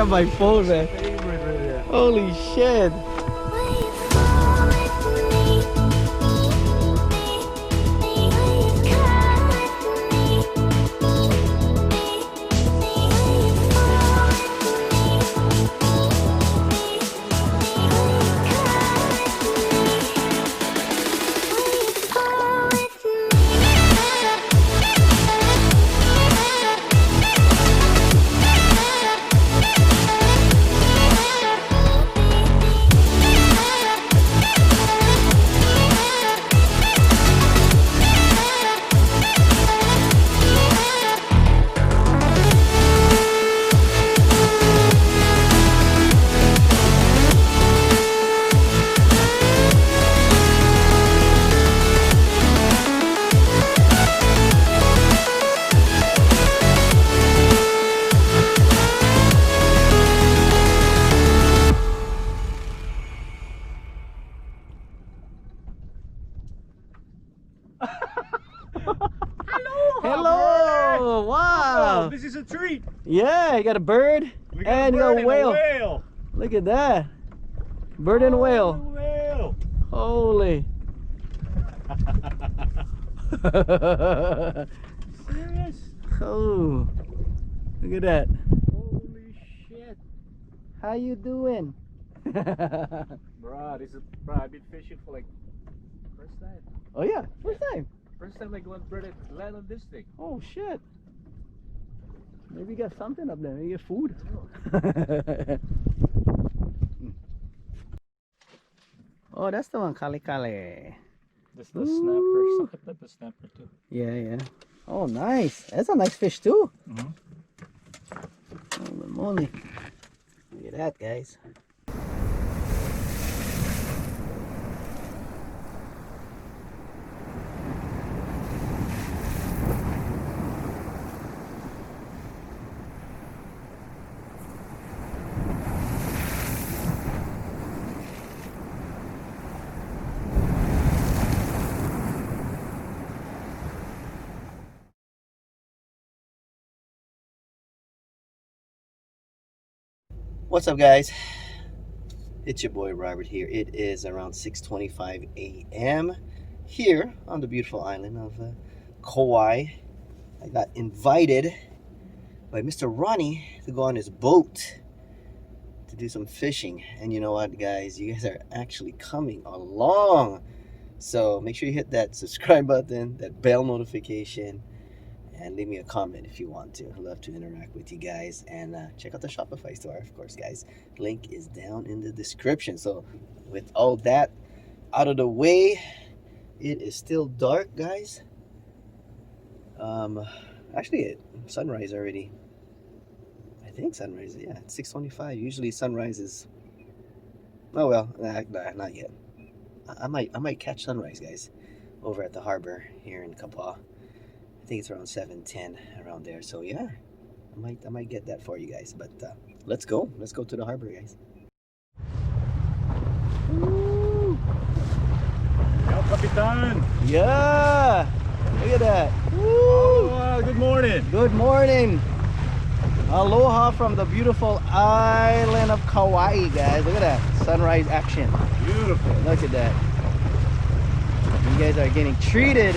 grab my phone, man. Holy shit. Hello! Wow! Oh, this is a treat! Yeah, you got a bird and you got a whale. Look at that. Bird and whale. Whale. Holy. Serious? Oh, look at that. Holy shit. How you doing? Bruh, I've been fishing for like first time. Oh yeah, first time. First time like one bird land on this thing. Oh shit. Maybe you got something up there. Maybe you get food. Oh, that's the one, kale kale. That's the snapper. Suck at the snapper too. Yeah, yeah. Oh, nice. That's a nice fish too. Mm-hmm. Holy moly. Look at that, guys. What's up, guys? It's your boy Robert here. It is around 6:25 a.m. here on the beautiful island of Kauai. I got invited by Mr. Ronnie to go on his boat to do some fishing. And you know what, guys? You guys are actually coming along. So make sure you hit that subscribe button, that bell notification, and leave me a comment if you want to. I'd love to interact with you guys. And check out the Shopify store, of course, guys. Link is down in the description. So with all that out of the way, it is still dark, guys. Actually, sunrise already. I think sunrise, yeah, it's 6:25. Usually sunrise is, oh well, not yet. I might catch sunrise, guys, over at the harbor here in Kapaa. I think it's around 7:10 around there. So yeah, I might get that for you guys. But let's go to the harbor, guys. Woo! Yo, Kapitan! Yeah, look at that. Woo! Oh, good morning. Good morning. Aloha from the beautiful island of Kauai, guys. Look at that sunrise action. Beautiful. Look at that. You guys are getting treated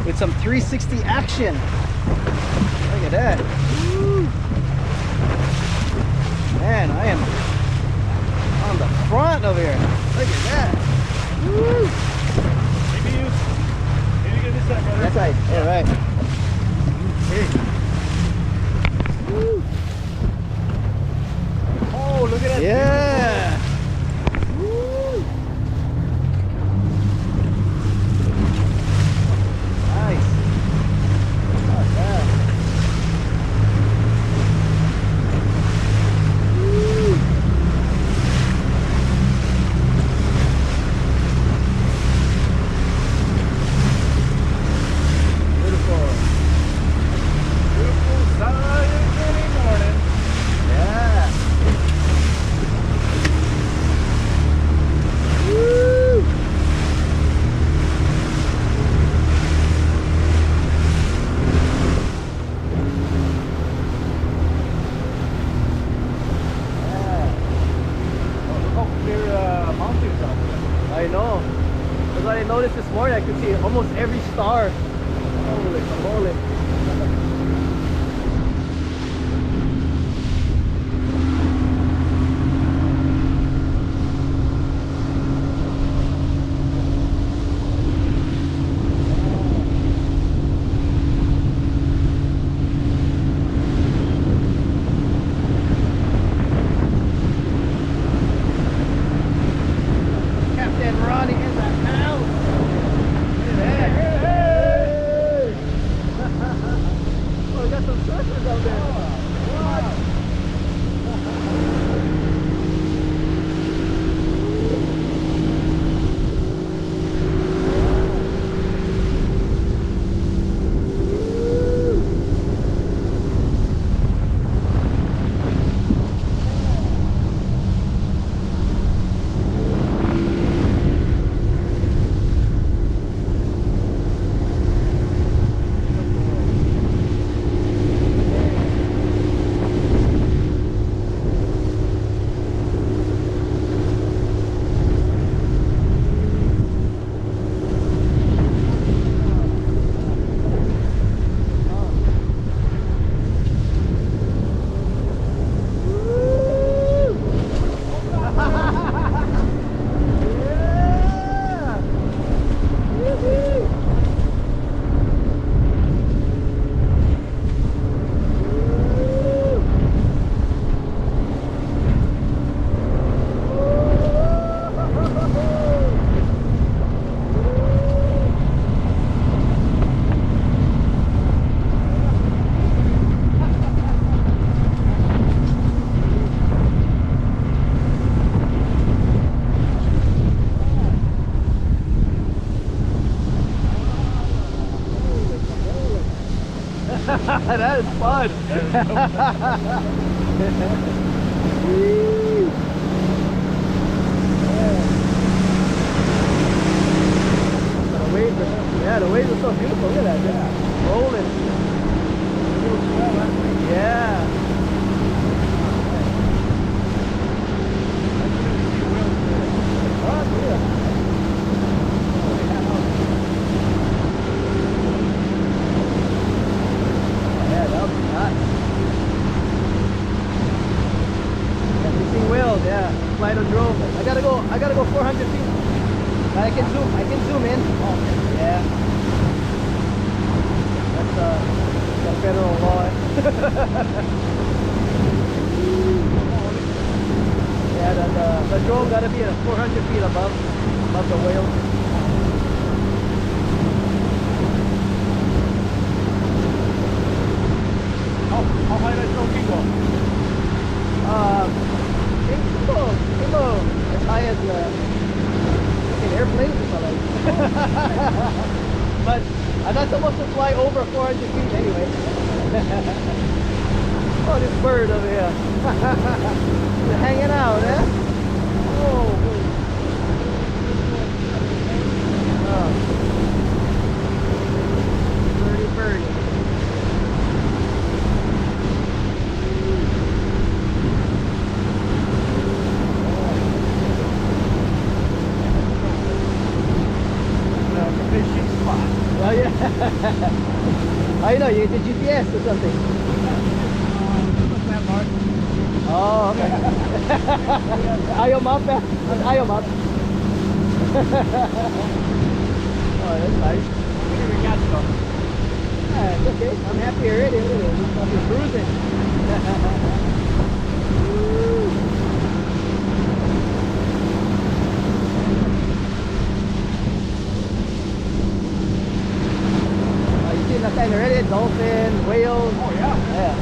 with some 360 action. Look at that. Woo. Man, I am on the front of here. Look at that. Woo. Maybe get this side, brother. That side. All right. Hey. Woo. Oh, look at that. Yeah. Woo. Nice. Not bad. Woo. Beautiful. mountains out there. I know. That's what I noticed this morning. I could see almost every star. Holy moly. That is fun. The waves are so beautiful. Look at that. Just rolling. Yeah. Flight of drone. I gotta go 400 feet. But I can zoom in. Yeah. That's the federal law. Yeah, the drone gotta be at 400 feet above the whale. How high that drone can go? Teemo, as high as an airplane or something. But I'm not supposed to fly over 400 feet anyway. Oh, this bird over here. He's hanging out, eh? Oh. Birdie. Oh yeah. I know, you did GPS or something. Oh, okay. Ayaw map, eh? Ayaw map. Oh, that's nice. Yeah, it's okay. I'm happy already. I'm cruising. Already, dolphin, whales. Oh yeah. Yeah.